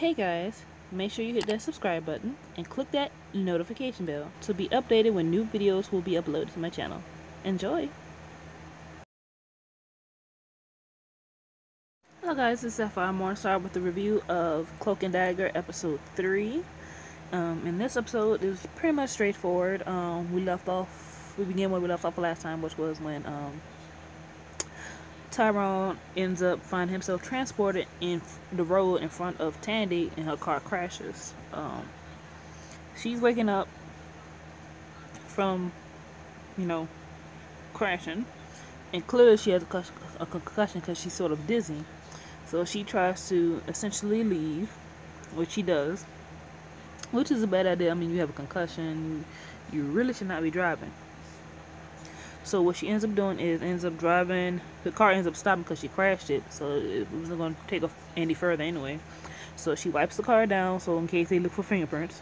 Hey guys, make sure you hit that subscribe button and click that notification bell to be updated when new videos will be uploaded to my channel. Enjoy! Hello guys, it's Sapphire. I'm going to start with the review of Cloak Dagger episode 3. In this episode, it was pretty much straightforward. We begin where we left off last time, which was when Tyrone ends up finding himself transported in the road in front of Tandy and her car crashes. She's waking up from, crashing, and clearly she has a concussion because she's sort of dizzy. So she tries to essentially leave, which she does, which is a bad idea. I mean, you have a concussion, you really should not be driving. So what she ends up doing is the car ends up stopping because she crashed it, so it wasn't going to take any further anyway. So she wipes the car down, so in case they look for fingerprints,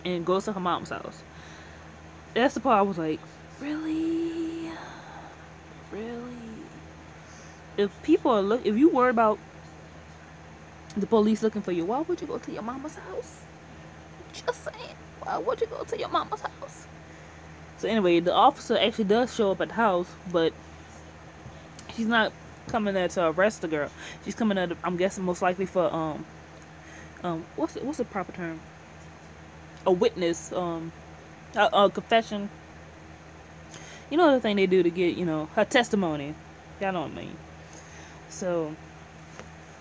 and goes to her mom's house. That's the part I was like, really? If you worry about the police looking for you, why would you go to your mama's house? Just saying, why would you go to your mama's house? So anyway, the officer actually does show up at the house, but she's not coming there to arrest the girl. She's coming there, I'm guessing, most likely for what's the proper term? A witness, a confession. You know the thing they do to get, her testimony. Y'all know what I mean. So,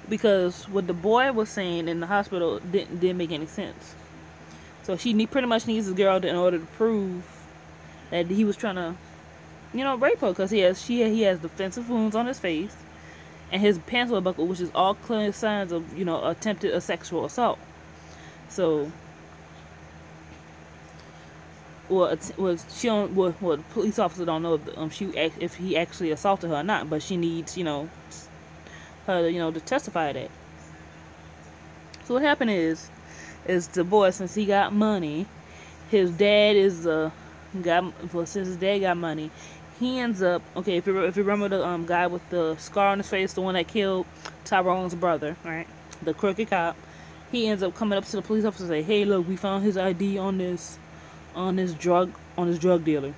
because what the boy was saying in the hospital didn't make any sense. So she pretty much needs this girl in order to prove that he was trying to, rape her, because he has defensive wounds on his face, and his pants were buckled, which is all clear signs of, attempted sexual assault. So, the police officer don't know if he actually assaulted her or not, but she needs, her, to testify that. So what happened is the boy, since he got money, his dad is since his dad got money, he ends up, okay, if you remember the guy with the scar on his face, the one that killed Tyrone's brother, right, the crooked cop, he ends up coming up to the police officer and say, hey, look, we found his ID on this drug dealer.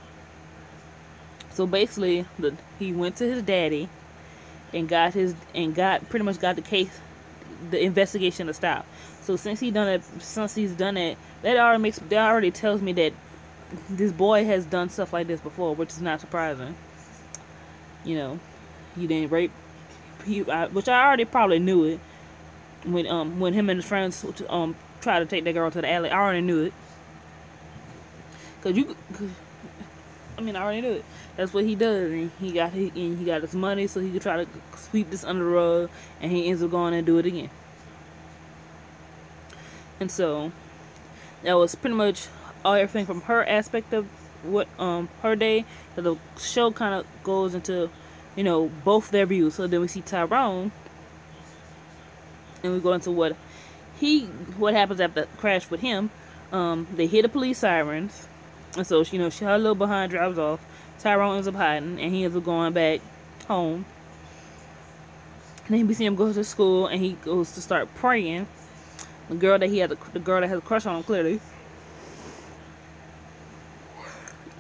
So basically, he went to his daddy and pretty much got the investigation to stop. So since he's done it, that already tells me that this boy has done stuff like this before, which is not surprising. He didn't rape, which I already probably knew it when him and his friends tried to take that girl to the alley. I already knew it. I already knew it. That's what he does, and he got his money so he could try to sweep this under the rug, and he ends up going and do it again. And so that was pretty much everything from her aspect of what her day. So the show kind of goes into both their views. So then we see Tyrone, and we go into what happens after the crash with him. They hear the police sirens, and so her little behind drives off. Tyrone ends up hiding, and he ends up going back home. And then we see him go to school, and he goes to start praying. The girl that has a crush on him, clearly,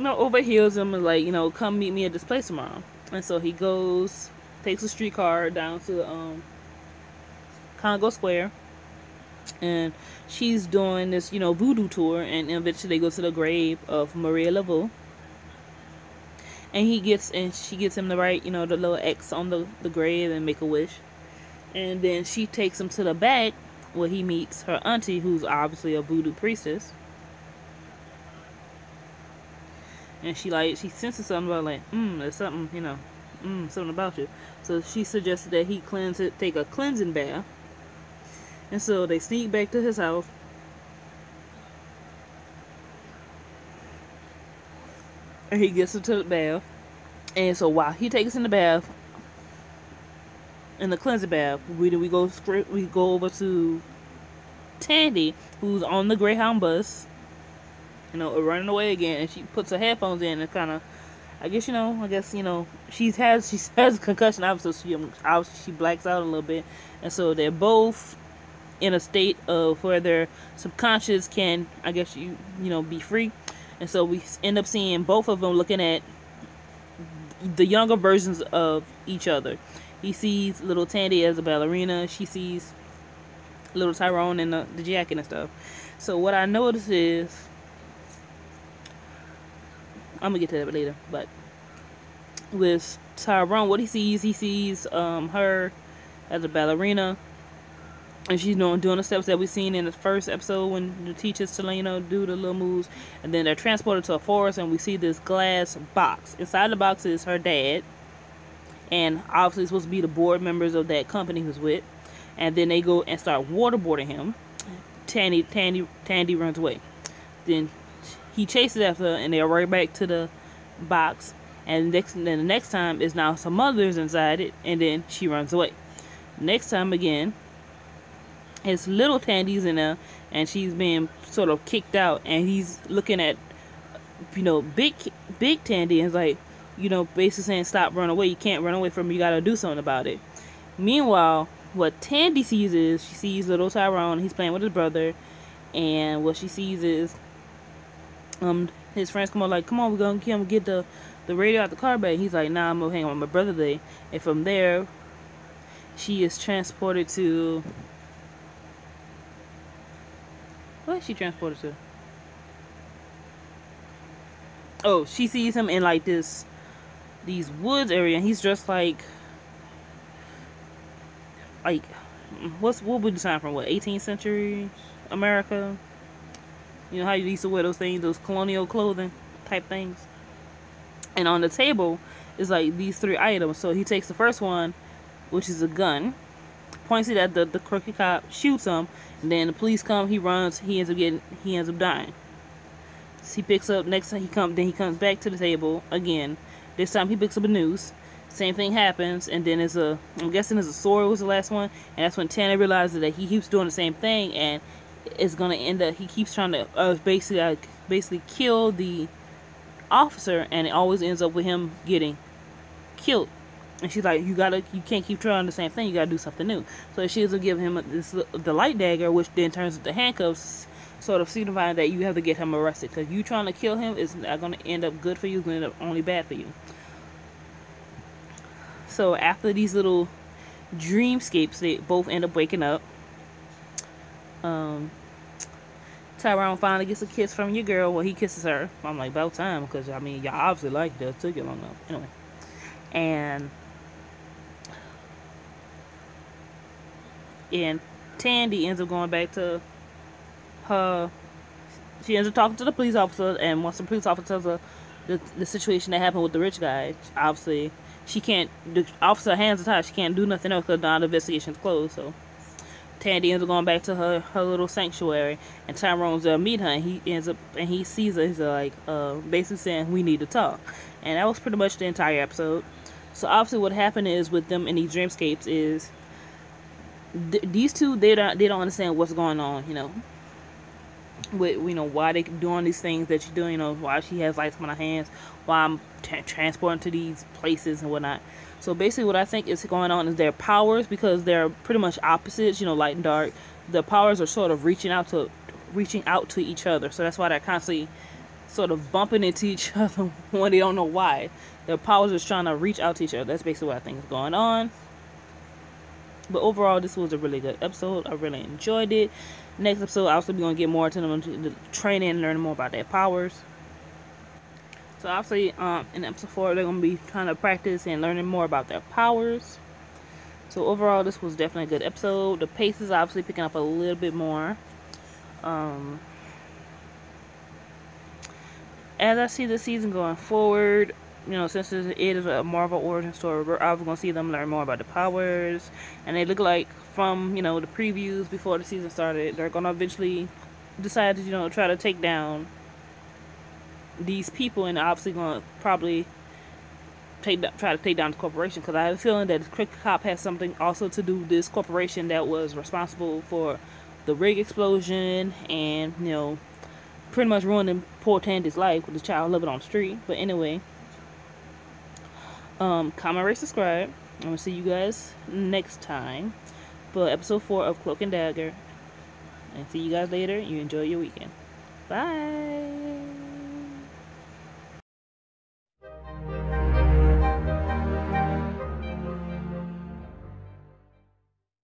overhears him and like, come meet me at this place tomorrow. And so he goes, takes a streetcar down to Congo Square, and she's doing this voodoo tour, and eventually they go to the grave of Maria Laveau, and she gets him to write the little X on the grave and make a wish. And then she takes him to the back where he meets her auntie, who's obviously a voodoo priestess. And she senses something about there's something, something about you. So she suggested that he take a cleansing bath. And so they sneak back to his house. And he gets into the bath. And so while he takes in the bath, in the cleansing bath, we go over to Tandy, who's on the Greyhound bus, running away again, and she puts her headphones in and kind of, she has a concussion, obviously she blacks out a little bit, and so they're both in a state of where their subconscious can, I guess be free. And so we end up seeing both of them looking at the younger versions of each other. He sees little Tandy as a ballerina. She sees little Tyrone in the jacket and stuff. So what I notice is, I'm gonna get to that later, but with Tyrone, what he sees her as a ballerina, and she's doing the steps that we seen in the first episode when the teachers Selena do the little moves, and then they're transported to a forest, and we see this glass box. Inside the box is her dad, and obviously supposed to be the board members of that company he was with. And then they go and start waterboarding him. Tandy runs away. Then he chases after her, and they're right back to the box. And then the next time is now some others inside it, and then she runs away. Next time again, it's little Tandy's in there, and she's being sort of kicked out, and he's looking at big Tandy, and is like, basically saying, stop running away. You can't run away from me. You gotta do something about it. Meanwhile, what Tandy sees is, she sees little Tyrone. He's playing with his brother, and what she sees is his friends come on, like, come on, we're gonna get the radio out the car bag. He's like, nah, I'm gonna hang on with my brother today. And from there, she is transported to, what is she transported to? Oh, she sees him in like these woods area, and he's dressed like what would be the time from, 18th century America? How you used to wear those things, those colonial clothing type things. And on the table is like these 3 items. So he takes the first one, which is a gun, points it at the crooked cop, shoots him, and then the police come. He runs. He ends up dying. So he picks up, next time he comes back to the table again. This time he picks up a noose. Same thing happens, and then I'm guessing a sword was the last one, and that's when Tanner realizes that he keeps doing the same thing, and it's gonna end up, he keeps trying to basically kill the officer, and it always ends up with him getting killed. And she's like, you can't keep trying the same thing, you gotta do something new. So she ends up giving him the light dagger, which then turns into handcuffs, sort of signifying that you have to get him arrested, because you trying to kill him is not going to end up good for you, it's going to end up only bad for you. So after these little dreamscapes, they both end up waking up. Tyrone finally gets a kiss from your girl. Well, he kisses her. I'm like, about time, because y'all obviously liked it. It took you long enough. Anyway, and Tandy ends up going back to her. She ends up talking to the police officer, and once the police officer tells her the situation that happened with the rich guy, obviously she can't. The officer hands are tied. She can't do nothing else because now the investigation's closed. So Tandy ends up going back to her little sanctuary, and Tyrone's there to meet her, and he sees her. He's like, basically saying, we need to talk. And that was pretty much the entire episode. So obviously what happened is with them in these dreamscapes is these two, they don't understand what's going on, with why they doing these things that you're doing, why she has lights on her hands, why I'm transporting to these places and whatnot. So basically what I think is going on is their powers, because they're pretty much opposites, light and dark. The powers are sort of reaching out to each other. So that's why they're constantly sort of bumping into each other when they don't know why. Their powers are trying to reach out to each other. That's basically what I think is going on. But overall, this was a really good episode. I really enjoyed it. Next episode, I'll also be going to get more into them, the training and learning more about their powers. So obviously, in episode 4, they're going to be trying to practice and learning more about their powers. So overall, this was definitely a good episode. The pace is obviously picking up a little bit more. As I see the season going forward, since it is a Marvel origin story, we're obviously going to see them learn more about the powers. And they look like, from, the previews before the season started, they're going to eventually decide to, try to take down these people, and obviously going to probably try to take down the corporation, because I have a feeling that the Crooked Cop has something also to do with this corporation that was responsible for the rig explosion and, pretty much ruining poor Tandy's life with the child living on the street. But anyway, comment, rate, subscribe. I'm gonna see you guys next time. for episode 4 of Cloak and Dagger. And see you guys later. You enjoy your weekend. Bye.